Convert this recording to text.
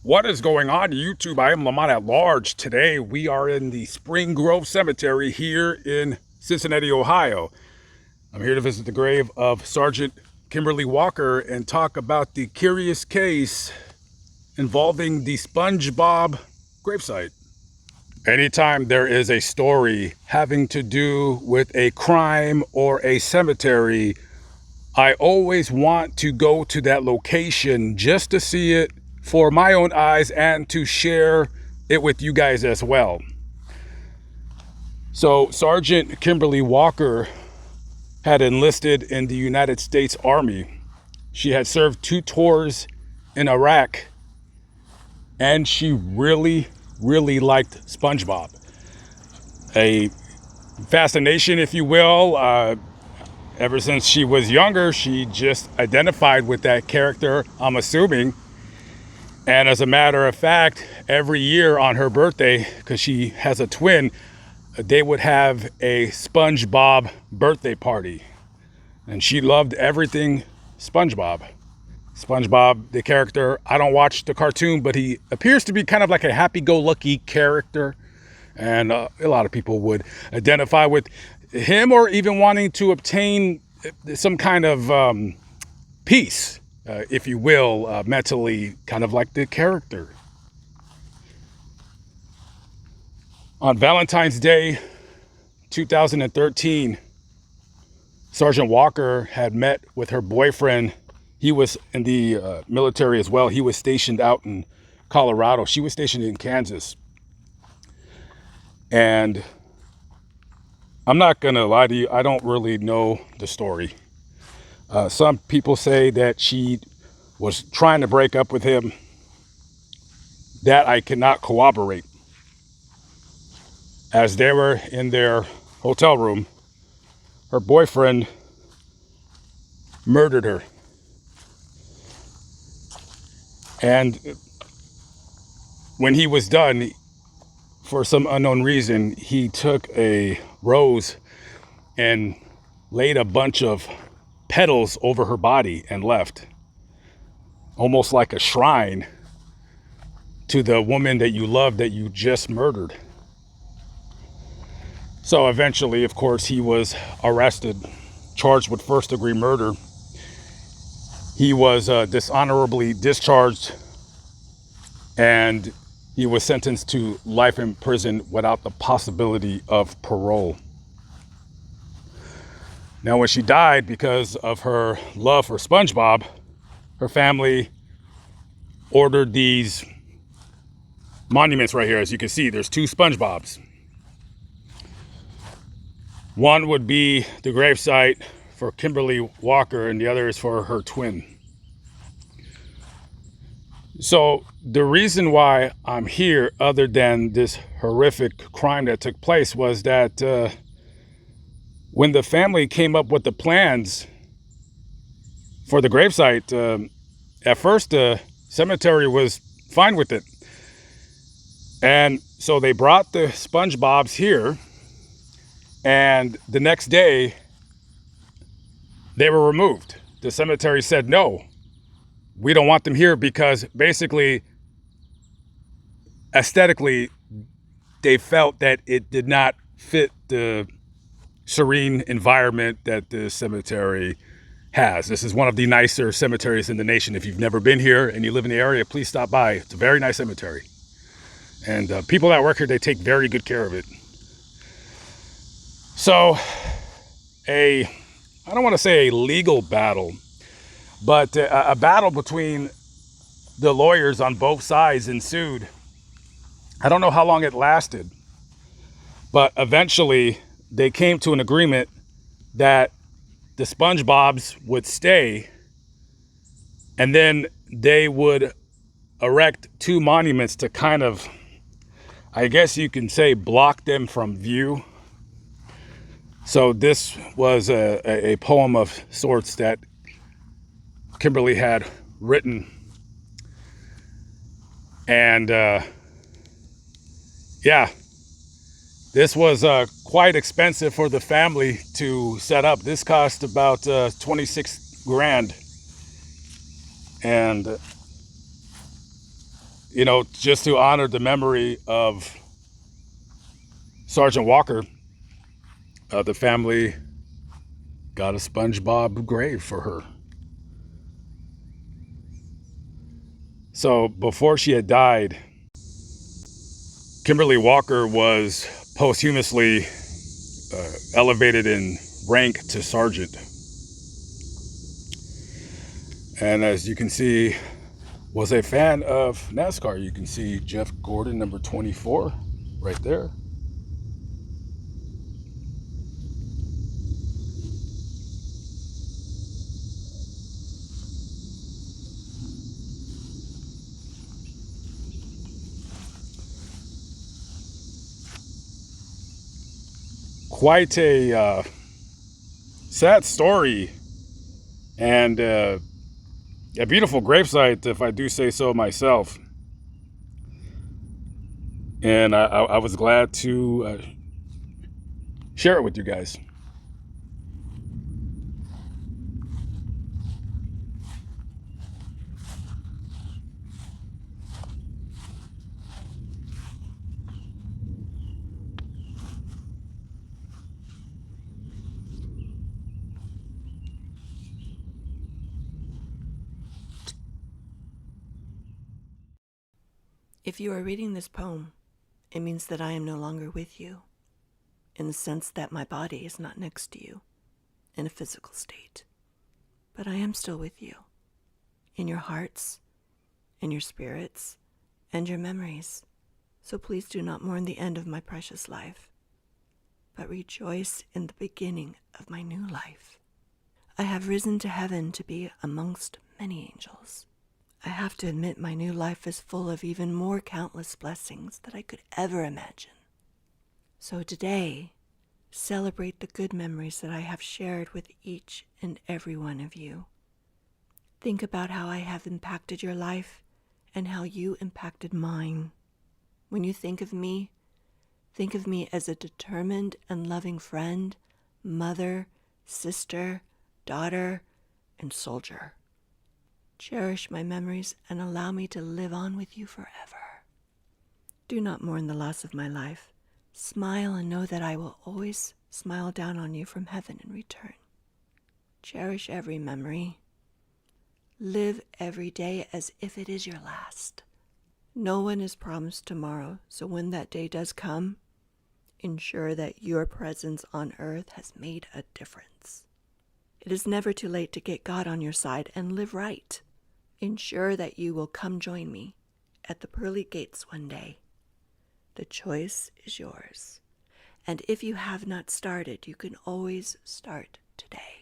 What is going on YouTube? I am Lamont at large. Today we are in the Spring Grove Cemetery here in Cincinnati, Ohio. I'm here to visit the grave of Sergeant Kimberly Walker and talk about the curious case involving the SpongeBob gravesite. Anytime there is a story having to do with a crime or a cemetery, I always want to go to that location just to see it for my own eyes and to share it with you guys as well. So Sergeant Kimberly Walker had enlisted in the United States Army. She had served 2 tours in Iraq, and she really liked SpongeBob. A fascination, if you will. Ever since she was younger, she just identified with that character, I'm assuming. And as a matter of fact, every year on her birthday, because she has a twin, they would have a SpongeBob birthday party. And she loved everything SpongeBob. SpongeBob, the character, I don't watch the cartoon, but he appears to be kind of like a happy-go-lucky character. And a lot of people would identify with him, or even wanting to obtain some kind of peace, if you will, mentally, kind of like the character. On Valentine's Day 2013, Sergeant Walker had met with her boyfriend. He was in the military as well. He was stationed out in Colorado. She was stationed in Kansas. And I'm not going to lie to you, I don't really know the story. Some people say that she was trying to break up with him. That I cannot corroborate. As they were in their hotel room, her boyfriend murdered her. And when he was done, for some unknown reason, he took a rose and laid a bunch of petals over her body and left. Almost like a shrine to the woman that you love, that you just murdered. So eventually, of course, he was arrested, charged with first-degree murder. He was dishonorably discharged, and he was sentenced to life in prison without the possibility of parole. Now, when she died, because of her love for SpongeBob, her family ordered these monuments right here. As you can see, there's 2 SpongeBobs. One would be the gravesite for Kimberly Walker, and the other is for her twin. So the reason why I'm here, other than this horrific crime that took place, was that when the family came up with the plans for the gravesite, at first the cemetery was fine with it. And so they brought the SpongeBobs here, and the next day they were removed. The cemetery said, no, we don't want them here, because basically, aesthetically, they felt that it did not fit the serene environment that the cemetery has. This is one of the nicer cemeteries in the nation. If you've never been here and you live in the area, please stop by. It's a very nice cemetery. And people that work here, they take very good care of it. So I don't want to say a legal battle, but a battle between the lawyers on both sides ensued. I don't know how long it lasted, but eventually they came to an agreement that the SpongeBobs would stay, and then they would erect 2 monuments to kind of, I guess you can say, block them from view. So this was a poem of sorts that Kimberly had written. And yeah, this was quite expensive for the family to set up. This cost about 26 grand. And just to honor the memory of Sergeant Walker, the family got a SpongeBob grave for her. So before she had died, Kimberly Walker was posthumously elevated in rank to sergeant. And as you can see, was a fan of NASCAR. You can see Jeff Gordon, number 24, right there. Quite a sad story, and a beautiful gravesite, if I do say so myself. And I was glad to share it with you guys. If you are reading this poem, it means that I am no longer with you, in the sense that my body is not next to you in a physical state. But I am still with you, in your hearts, in your spirits, and your memories. So please do not mourn the end of my precious life, but rejoice in the beginning of my new life. I have risen to heaven to be amongst many angels. I have to admit my new life is full of even more countless blessings that I could ever imagine. So today, celebrate the good memories that I have shared with each and every one of you. Think about how I have impacted your life and how you impacted mine. When you think of me as a determined and loving friend, mother, sister, daughter, and soldier. Cherish my memories and allow me to live on with you forever. Do not mourn the loss of my life. Smile and know that I will always smile down on you from heaven in return. Cherish every memory. Live every day as if it is your last. No one is promised tomorrow, so when that day does come, ensure that your presence on earth has made a difference. It is never too late to get God on your side and live right. Ensure that you will come join me at the pearly gates one day. The choice is yours. And if you have not started, you can always start today.